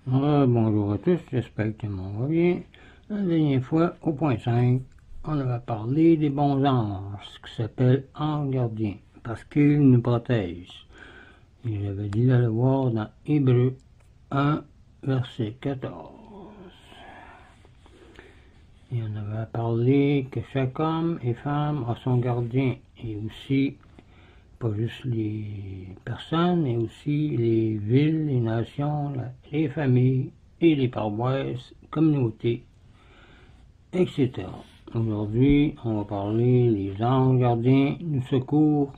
Bonjour à tous, j'espère que tout le monde va bien. La dernière fois, au point 5, on avait parlé des bons anges, qui s'appellent anges gardiens, parce qu'ils nous protègent. Et j'avais dit d'aller voir dans Hébreux 1, verset 14. Et on avait parlé que chaque homme et femme a son gardien, et aussi, pas juste les personnes, mais aussi les villes, les nations, les familles et les paroisses, communautés, etc. Aujourd'hui, on va parler les anges gardiens nous secourent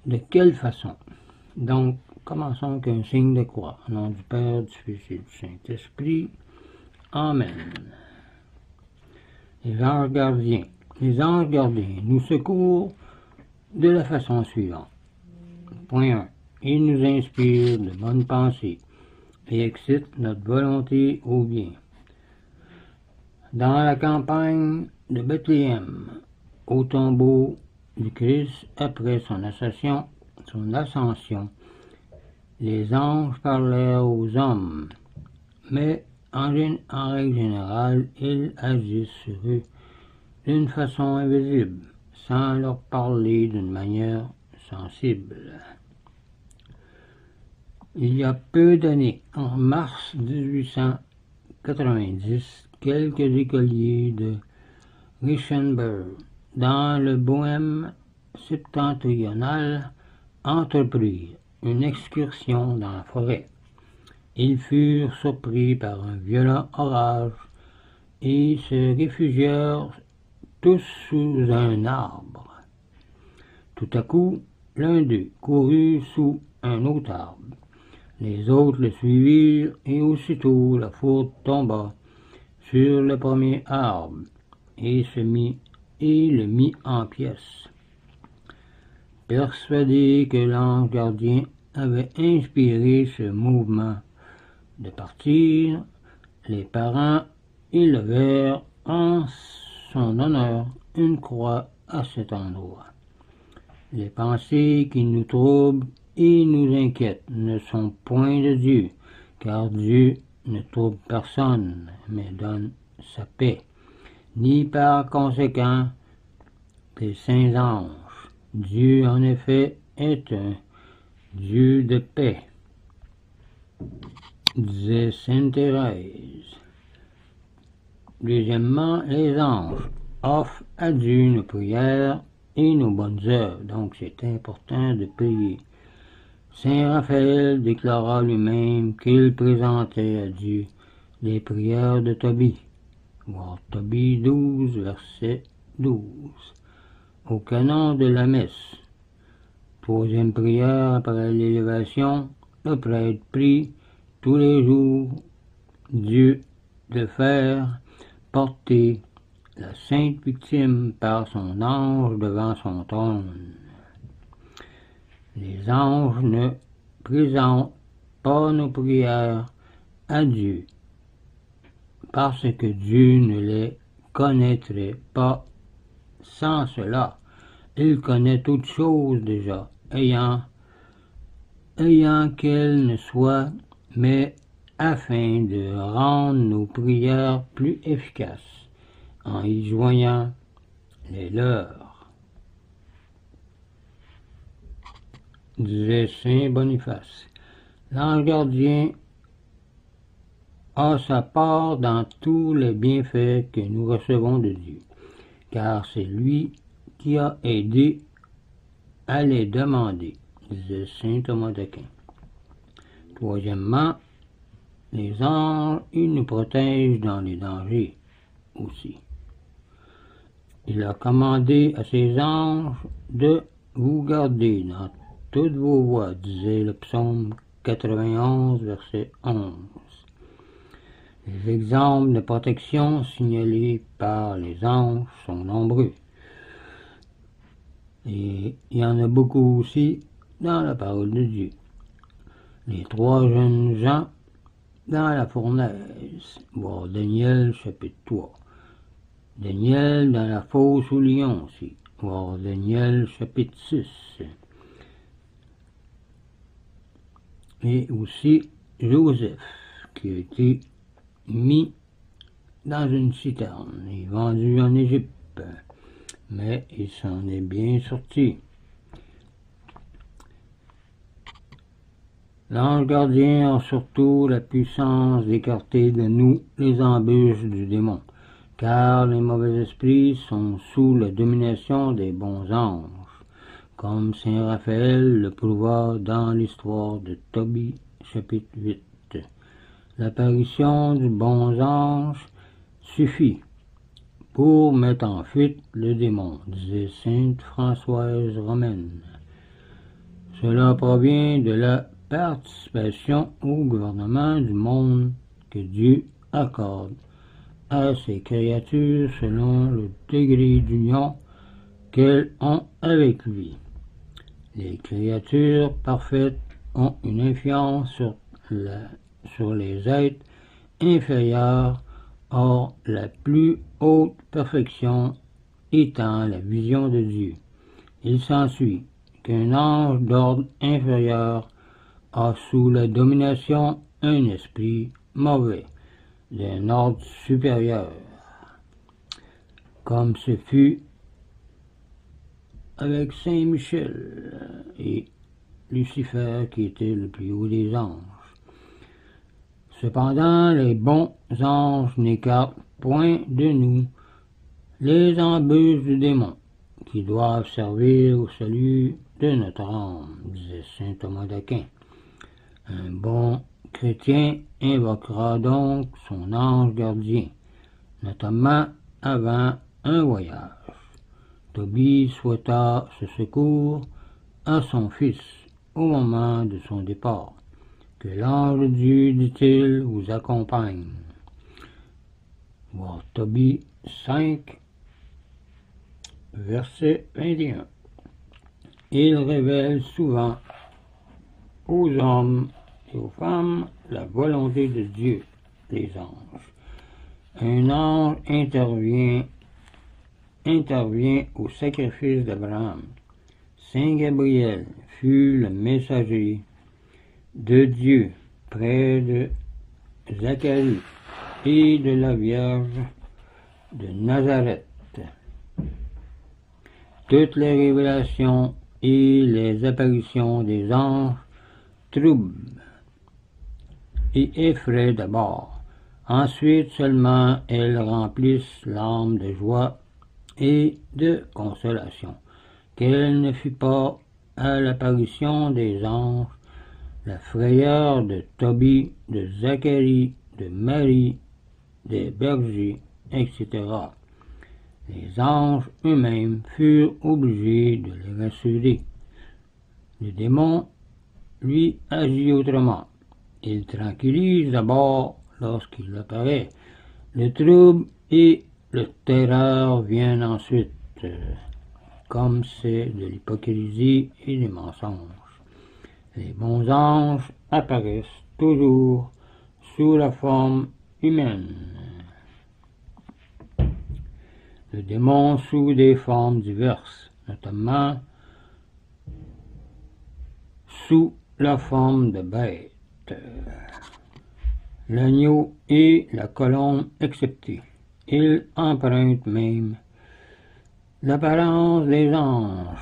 de quelle façon. Donc, commençons avec un signe de croix. Au nom du Père, du Fils et du Saint-Esprit. Amen. Les anges gardiens. Les anges gardiens nous secourent de la façon suivante. Point 1. Ils nous inspirent de bonnes pensées et excitent notre volonté au bien. Dans la campagne de Bethléem, au tombeau du Christ après son ascension, les anges parlèrent aux hommes, mais en règle générale, ils agissent sur eux d'une façon invisible, sans leur parler d'une manière sensible. Il y a peu d'années, en mars 1890, quelques écoliers de Richenberg, dans le Bohême septentrional, entreprirent une excursion dans la forêt. Ils furent surpris par un violent orage et se réfugièrent tous sous un arbre. Tout à coup, l'un d'eux courut sous un autre arbre. Les autres le suivirent, et aussitôt la foudre tomba sur le premier arbre, et le mit en pièces. Persuadés que l'ange gardien avait inspiré ce mouvement de partir, les parents élevèrent en son honneur une croix à cet endroit. Les pensées qui nous troublent et nous inquiètent ne sont point de Dieu, car Dieu ne trouble personne, mais donne sa paix, ni par conséquent des saints anges. Dieu, en effet, est un Dieu de paix, disait Sainte Thérèse. Deuxièmement, les anges offrent à Dieu nos prières et nos bonnes œuvres, donc c'est important de prier. Saint Raphaël déclara lui-même qu'il présentait à Dieu les prières de Tobie, voir Tobie 12, verset 12, au canon de la messe. Troisième prière après l'élévation, le prêtre prie tous les jours Dieu de faire porter la sainte victime par son ange devant son trône. Les anges ne présentent pas nos prières à Dieu, parce que Dieu ne les connaîtrait pas sans cela. Il connaît toutes choses déjà, ayant qu'elles ne soient, mais afin de rendre nos prières plus efficaces, en y joignant les leurs. Disait Saint Boniface. L'ange gardien a sa part dans tous les bienfaits que nous recevons de Dieu, car c'est lui qui a aidé à les demander, disait Saint Thomas d'Aquin. Troisièmement, les anges, ils nous protègent dans les dangers aussi. Il a commandé à ses anges de vous garder dans toutes vos voies, disait le psaume 91, verset 11. Les exemples de protection signalés par les anges sont nombreux. Et il y en a beaucoup aussi dans la parole de Dieu. Les trois jeunes gens dans la fournaise, voir Daniel chapitre 3. Daniel dans la fosse au lion aussi, voir Daniel chapitre 6. Et aussi Joseph, qui a été mis dans une citerne et vendu en Égypte, mais il s'en est bien sorti. L'ange gardien a surtout la puissance d'écarter de nous les embûches du démon, car les mauvais esprits sont sous la domination des bons anges, comme saint Raphaël le prouva dans l'histoire de Tobie, chapitre 8. L'apparition du bon ange suffit pour mettre en fuite le démon, disait sainte Françoise Romaine. Cela provient de la participation au gouvernement du monde que Dieu accorde à ses créatures selon le degré d'union qu'elles ont avec lui. Les créatures parfaites ont une influence sur les êtres inférieurs. Or, la plus haute perfection étant la vision de Dieu, il s'ensuit qu'un ange d'ordre inférieur a sous la domination un esprit mauvais d'un ordre supérieur, comme ce fut avec Saint Michel et Lucifer qui était le plus haut des anges. Cependant, les bons anges n'écartent point de nous les embûches du démon, qui doivent servir au salut de notre âme, disait saint Thomas d'Aquin. Un bon chrétien invoquera donc son ange gardien, notamment avant un voyage. Tobie souhaita ce secours à son fils au moment de son départ. Que l'ange de Dieu, dit-il, vous accompagne. Voir Tobie 5, verset 21. Il révèle souvent aux hommes et aux femmes la volonté de Dieu, les anges. Un ange intervient au sacrifice d'Abraham. Saint Gabriel fut le messager de Dieu près de Zacharie et de la Vierge de Nazareth. Toutes les révélations et les apparitions des anges troublent et effraient d'abord. Ensuite seulement elles remplissent l'âme de joie et de consolation. Quelle ne fut pas à l'apparition des anges la frayeur de Tobie, de Zacharie, de Marie, des bergers, etc. Les anges eux-mêmes furent obligés de les rassurer. Le démon, lui, agit autrement. Il tranquillise d'abord lorsqu'il apparaît. Le trouble et le terreur viennent ensuite, comme c'est de l'hypocrisie et des mensonges. Les bons anges apparaissent toujours sous la forme humaine. Le démon sous des formes diverses, notamment sous la forme de bête, l'agneau et la colombe exceptés. Il emprunte même l'apparence des anges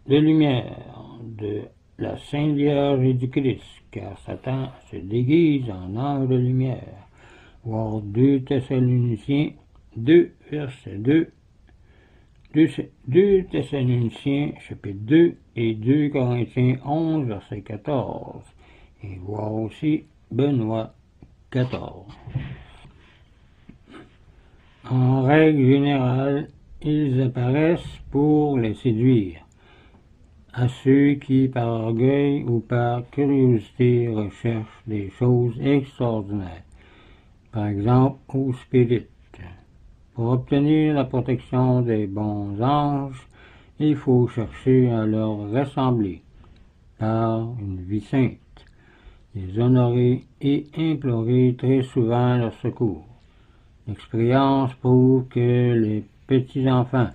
de lumière, de la Sainte Vierge et du Christ, car Satan se déguise en ange de lumière. Voir 2 Thessaloniciens 2, verset 2, 2 Thessaloniciens, chapitre 2, et 2 Corinthiens 11, verset 14, et voir aussi Benoît 14. En règle générale, ils apparaissent pour les séduire, à ceux qui, par orgueil ou par curiosité, recherchent des choses extraordinaires, par exemple aux spirites. Pour obtenir la protection des bons anges, il faut chercher à leur ressembler par une vie sainte, les honorer et implorer très souvent leur secours. L'expérience prouve que les petits-enfants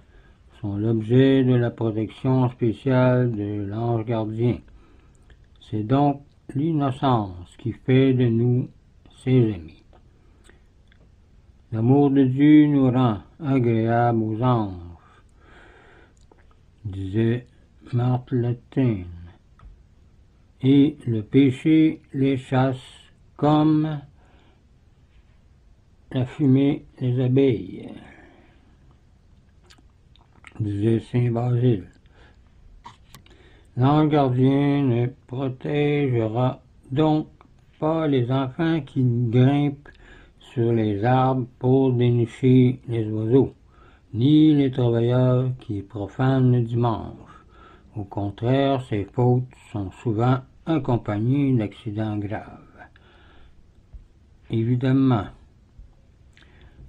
sont l'objet de la protection spéciale de l'ange gardien. C'est donc l'innocence qui fait de nous ses amis. L'amour de Dieu nous rend agréables aux anges, disait Martin Luther, et le péché les chasse comme la fumée les abeilles, disait saint Basile. L'ange gardien ne protégera donc pas les enfants qui grimpent sur les arbres pour dénicher les oiseaux, ni les travailleurs qui profanent le dimanche. Au contraire, ces fautes sont souvent accompagnées d'accidents graves. Évidemment,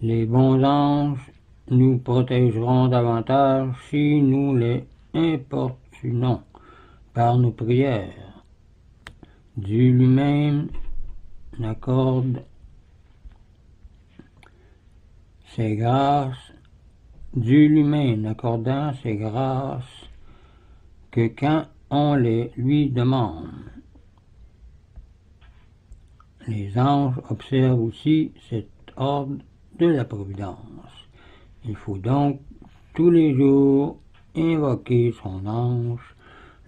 les bons anges nous protégeront davantage si nous les importunons par nos prières. Dieu lui-même n'accorde ses grâces, Dieu lui-même n'accordant ses grâces que quand on les lui demande. Les anges observent aussi cet ordre de la providence. Il faut donc tous les jours invoquer son ange,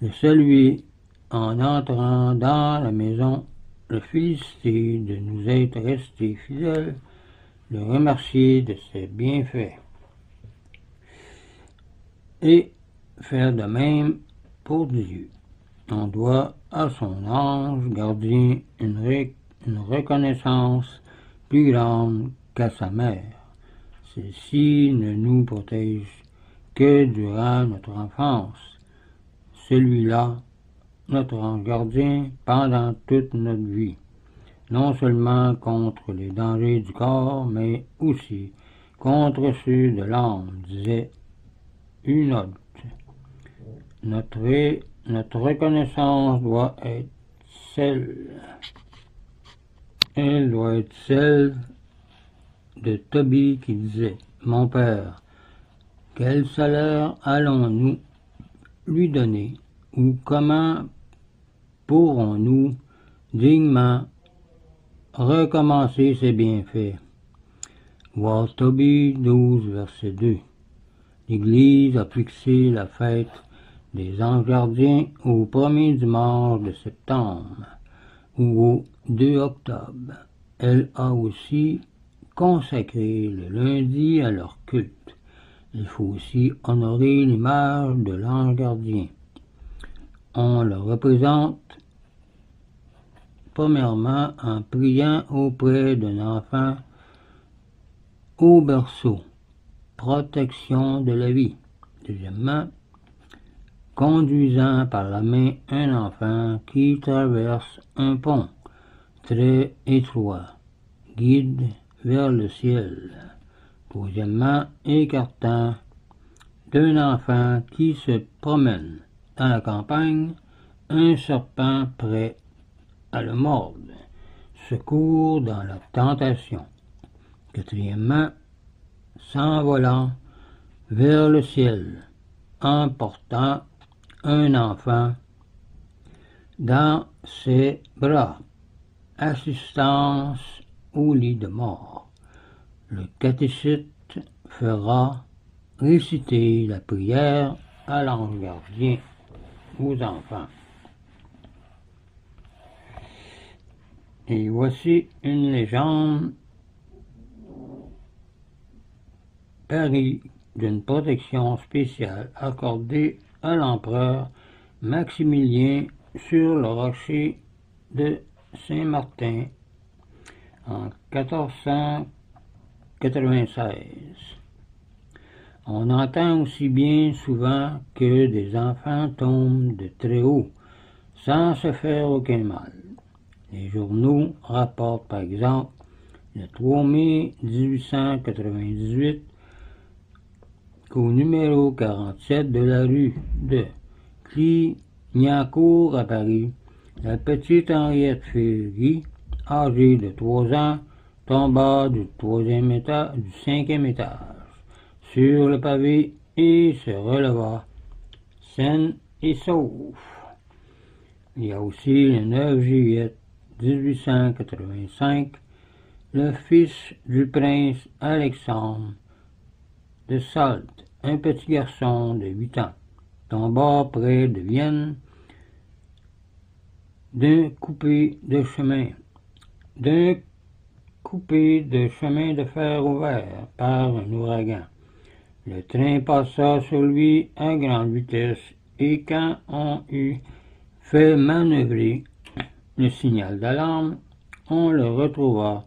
le saluer en entrant dans la maison, le féliciter de nous être restés fidèles, le remercier de ses bienfaits et faire de même pour Dieu. On doit à son ange gardien une reconnaissance plus grande qu'à sa mère. Celle-ci ne nous protège que durant notre enfance. Celui-là, notre ange gardien, pendant toute notre vie, non seulement contre les dangers du corps, mais aussi contre ceux de l'âme, disait une autre. Notre reconnaissance doit être celle de Tobie qui disait « Mon Père, quel salaire allons-nous lui donner, ou comment pourrons-nous dignement recommencer ses bienfaits ?» Voir Tobie 12, verset 2. L'Église a fixé la fête des anges gardiens au premier dimanche de septembre ou au 2 octobre. Elle a aussi consacré le lundi à leur culte. Il faut aussi honorer l'image de l'ange gardien. On le représente premièrement en priant auprès d'un enfant au berceau, protection de la vie. Deuxièmement, conduisant par la main un enfant qui traverse un pont très étroit, guide vers le ciel. Troisièmement, écartant d'un enfant qui se promène dans la campagne un serpent prêt à le mordre. Secours dans la tentation. Quatrièmement, s'envolant vers le ciel, en portant un enfant dans ses bras, assistance au lit de mort. Le catéchiste fera réciter la prière à l'ange gardien aux enfants. Et voici une légende parie d'une protection spéciale accordée à l'empereur Maximilien sur le rocher de Saint-Martin en 1496. On entend aussi bien souvent que des enfants tombent de très haut sans se faire aucun mal. Les journaux rapportent par exemple le 3 mai 1898 qu'au numéro 47 de la rue de Clignancourt à Paris, la petite Henriette Ferry, âgée de 3 ans, tomba du 5e étage sur le pavé et se releva, saine et sauve. Il y a aussi le 9 juillet 1885, le fils du prince Alexandre de Salt, un petit garçon de 8 ans, tomba près de Vienne d'un coupé de chemin de fer ouvert par un ouragan. Le train passa sur lui à grande vitesse et quand on eut fait manœuvrer le signal d'alarme, on le retrouva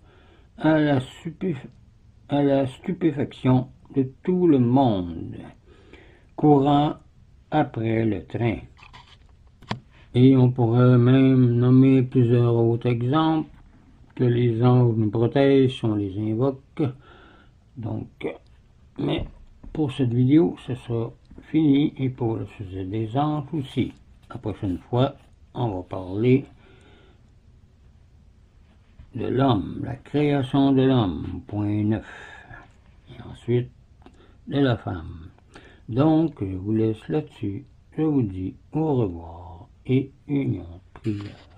à la stupéfaction de tout le monde, courant après le train. Et on pourrait même nommer plusieurs autres exemples que les anges nous protègent si on les invoque. Donc, mais pour cette vidéo, ce sera fini et pour le sujet des anges aussi. La prochaine fois, on va parler de l'homme, la création de l'homme, point 9. Et ensuite, de la femme. Donc, je vous laisse là-dessus. Je vous dis au revoir et union prière.